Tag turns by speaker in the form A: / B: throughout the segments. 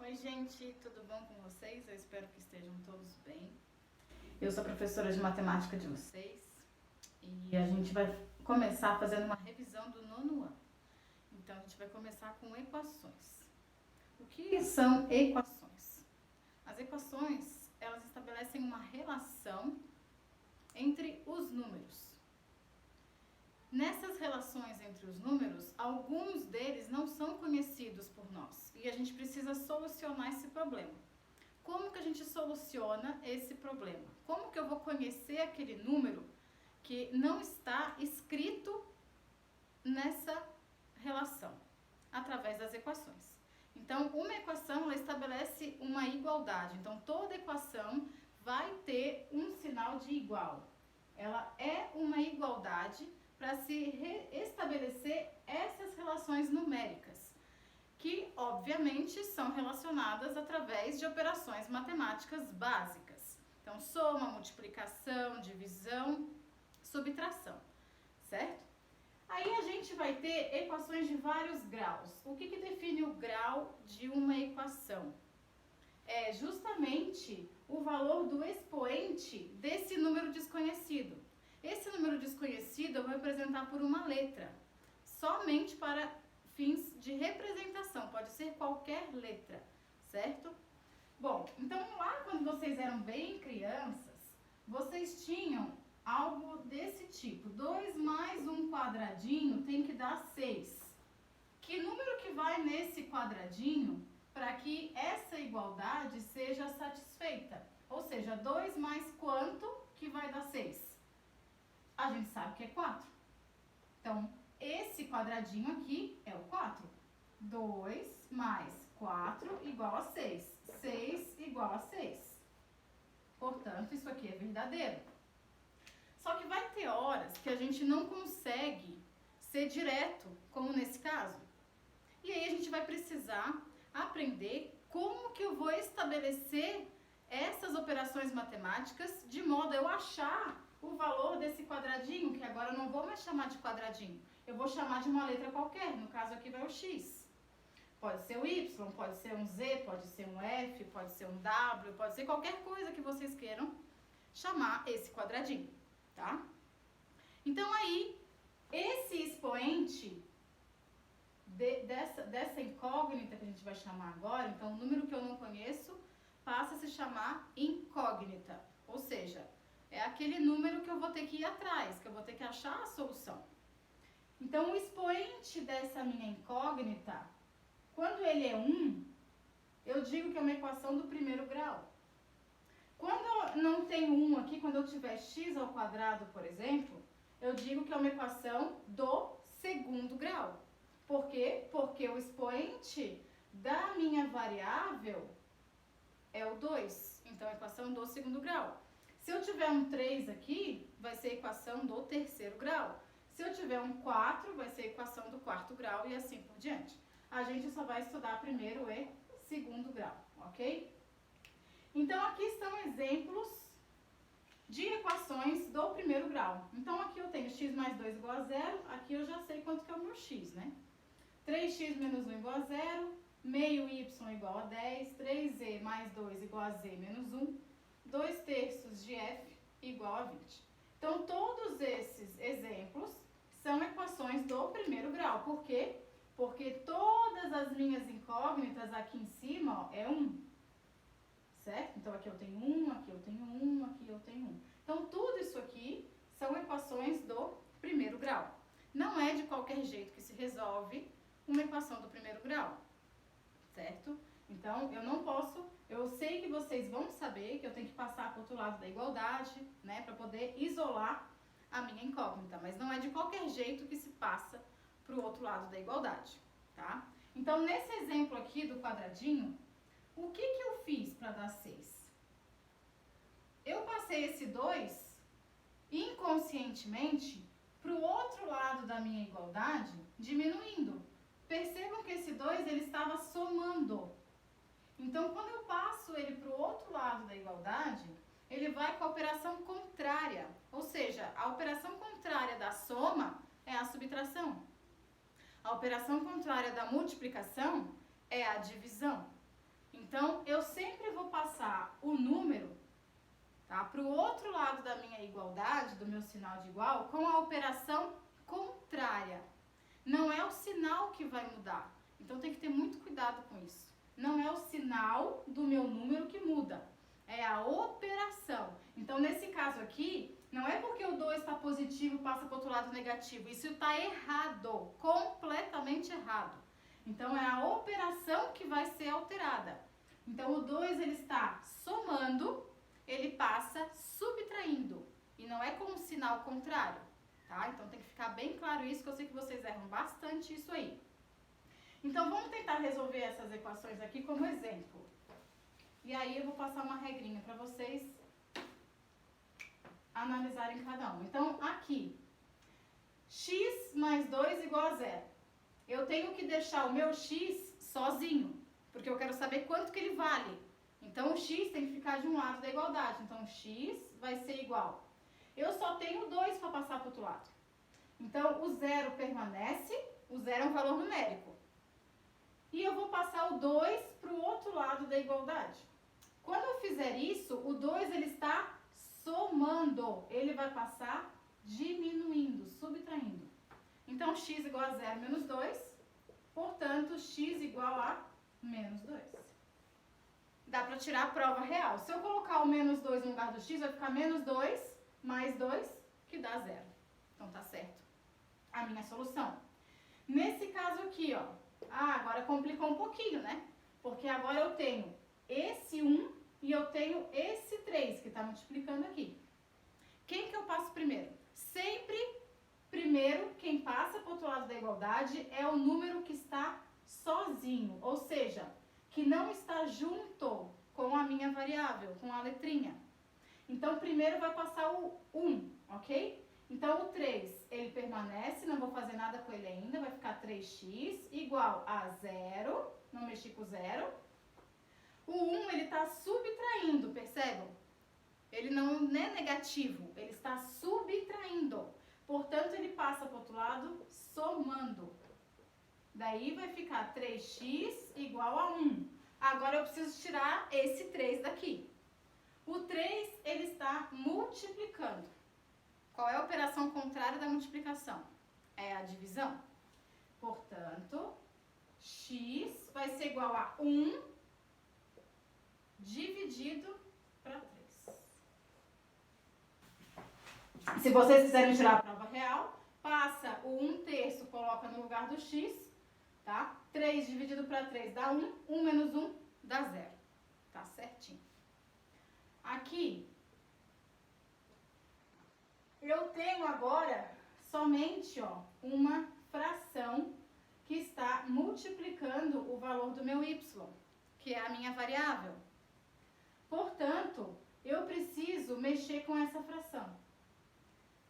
A: Oi gente, tudo bom com vocês? Eu espero que estejam todos bem. Eu sou a professora de matemática de vocês e a gente vai começar fazendo uma revisão do nono ano. Então a gente vai começar com equações. O que são equações? As equações, elas estabelecem uma relação entre os números. Nessas relações entre os números, alguns deles não são conhecidos por nós e a gente precisa solucionar esse problema. Como que a gente soluciona esse problema? Como que eu vou conhecer aquele número que não está escrito nessa relação? Através das equações. Então, uma equação ela estabelece uma igualdade. Então, toda equação vai ter um sinal de igual. Ela é uma igualdade para se estabelecer essas relações numéricas, que obviamente são relacionadas através de operações matemáticas básicas. Então, soma, multiplicação, divisão, subtração, certo? Aí a gente vai ter equações de vários graus. O que define o grau de uma equação? É justamente o valor do expoente desse número desconhecido. Esse número desconhecido eu vou representar por uma letra, somente para fins de representação, pode ser qualquer letra, certo? Bom, então lá quando vocês eram bem crianças, vocês tinham algo desse tipo, 2 mais um quadradinho tem que dar 6. Que número que vai nesse quadradinho para que essa igualdade seja satisfeita? Ou seja, 2 mais quanto que vai dar 6? A gente sabe que é 4. Então, esse quadradinho aqui é o 4. 2 mais 4 igual a 6. 6 igual a 6. Portanto, isso aqui é verdadeiro. Só que vai ter horas que a gente não consegue ser direto, como nesse caso. E aí a gente vai precisar aprender como que eu vou estabelecer essas operações matemáticas de modo a eu achar o valor desse quadradinho, que agora eu não vou mais chamar de quadradinho, eu vou chamar de uma letra qualquer, no caso aqui vai o X. Pode ser o Y, pode ser um Z, pode ser um F, pode ser um W, pode ser qualquer coisa que vocês queiram chamar esse quadradinho, tá? Então aí, esse expoente dessa incógnita que a gente vai chamar agora, então o número que eu não conheço passa a se chamar incógnita, ou seja, é aquele número que eu vou ter que ir atrás, que eu vou ter que achar a solução. Então, o expoente dessa minha incógnita, quando ele é 1, eu digo que é uma equação do primeiro grau. Quando eu não tenho 1 aqui, quando eu tiver x ao quadrado, por exemplo, eu digo que é uma equação do segundo grau. Por quê? Porque o expoente da minha variável é o 2. Então, a equação do segundo grau. Se eu tiver um 3 aqui, vai ser a equação do terceiro grau. Se eu tiver um 4, vai ser a equação do quarto grau e assim por diante. A gente só vai estudar primeiro e segundo grau, ok? Então, aqui estão exemplos de equações do primeiro grau. Então, aqui eu tenho x mais 2 igual a 0. Aqui eu já sei quanto que é o meu x, né? 3x menos 1 igual a 0. Meio y igual a 10. 3z mais 2 igual a z menos 1. 2 terços de f igual a 20. Então, todos esses exemplos são equações do primeiro grau. Por quê? Porque todas as minhas incógnitas aqui em cima, ó, é 1. Certo? Então, aqui eu tenho 1, aqui eu tenho 1, aqui eu tenho 1. Então, tudo isso aqui são equações do primeiro grau. Não é de qualquer jeito que se resolve uma equação do primeiro grau. Certo? Então, eu sei que vocês vão saber que eu tenho que passar para o outro lado da igualdade, né, para poder isolar a minha incógnita, mas não é de qualquer jeito que se passa para o outro lado da igualdade, tá? Então, nesse exemplo aqui do quadradinho, o que eu fiz para dar 6? Eu passei esse 2 inconscientemente para o outro lado da minha igualdade, diminuindo. Percebam que esse 2 ele estava somando. Então, quando eu passo ele para o outro lado da igualdade, ele vai com a operação contrária. Ou seja, a operação contrária da soma é a subtração. A operação contrária da multiplicação é a divisão. Então, eu sempre vou passar o número, tá, para o outro lado da minha igualdade, do meu sinal de igual, com a operação contrária. Não é o sinal que vai mudar. Então, tem que ter muito cuidado com isso. Não é o sinal do meu número que muda. É a operação. Então, nesse caso aqui, não é porque o 2 está positivo e passa para o outro lado negativo. Isso está errado. Completamente errado. Então, é a operação que vai ser alterada. Então, o 2 ele está somando, ele passa subtraindo. E não é com um sinal contrário. Tá? Então, tem que ficar bem claro isso, que eu sei que vocês erram bastante isso aí. Então, vamos tentar resolver essas equações aqui como exemplo. E aí, eu vou passar uma regrinha para vocês analisarem cada um. Então, aqui, x mais 2 igual a 0. Eu tenho que deixar o meu x sozinho, porque eu quero saber quanto que ele vale. Então, o x tem que ficar de um lado da igualdade. Então, x vai ser igual. Eu só tenho 2 para passar para o outro lado. Então, o 0 permanece, o 0 é um valor numérico. E eu vou passar o 2 para o outro lado da igualdade. Quando eu fizer isso, o 2 ele está somando. Ele vai passar diminuindo, subtraindo. Então, x igual a 0 menos 2. Portanto, x igual a menos 2. Dá para tirar a prova real. Se eu colocar o menos 2 no lugar do x, vai ficar menos 2 mais 2, que dá 0. Então, tá certo a minha solução. Nesse caso aqui, ó. Agora complicou um pouquinho, né? Porque agora eu tenho esse 1 e eu tenho esse 3, que está multiplicando aqui. Quem que eu passo primeiro? Sempre, primeiro, quem passa para o outro lado da igualdade é o número que está sozinho, ou seja, que não está junto com a minha variável, com a letrinha. Então, primeiro vai passar o 1, ok? Então, o 3, ele permanece, não vou fazer nada com ele ainda, vai ficar 3x igual a 0, não mexi com 0. O 1, ele está subtraindo, percebam? Ele não é negativo, ele está subtraindo. Portanto, ele passa para o outro lado somando. Daí vai ficar 3x igual a 1. Agora eu preciso tirar esse 3 daqui. O 3, ele está multiplicando. Qual é a operação contrária da multiplicação? É a divisão. Portanto, x vai ser igual a 1 dividido para 3. Se vocês quiserem tirar a prova real, passa o 1/3, coloca no lugar do x, tá? 3 dividido para 3 dá 1, 1 menos 1 dá 0. Tá certinho. Aqui, eu tenho agora somente, ó, uma fração que está multiplicando o valor do meu y, que é a minha variável. Portanto, eu preciso mexer com essa fração.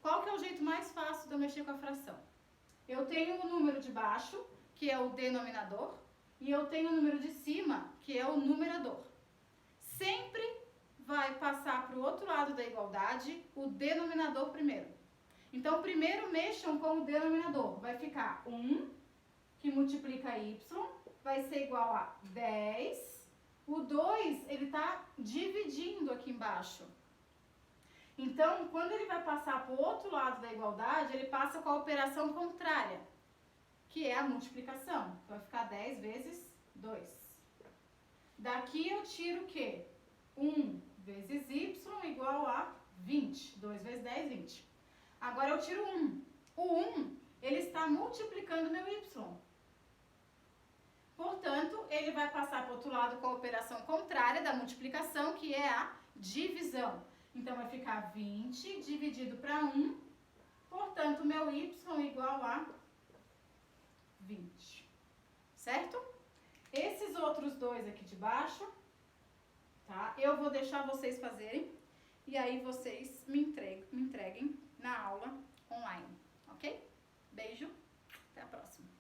A: Qual que é o jeito mais fácil de eu mexer com a fração? Eu tenho o número de baixo, que é o denominador, e eu tenho o número de cima, que é o numerador. Sempre vai passar para o outro lado da igualdade o denominador primeiro. Então, primeiro mexam com o denominador. Vai ficar 1, que multiplica y, vai ser igual a 10. O 2, ele está dividindo aqui embaixo. Então, quando ele vai passar para o outro lado da igualdade, ele passa com a operação contrária, que é a multiplicação. Então, vai ficar 10 vezes 2. Daqui eu tiro o quê? 1 vezes y igual a 20. 2 vezes 10, 20. Agora eu tiro 1. O 1, ele está multiplicando meu y. Portanto, ele vai passar para o outro lado com a operação contrária da multiplicação, que é a divisão. Então, vai ficar 20 dividido para 1. Portanto, meu y igual a 20. Certo? Esses outros dois aqui de baixo, tá? Eu vou deixar vocês fazerem e aí vocês me entreguem na aula online, ok? Beijo, até a próxima.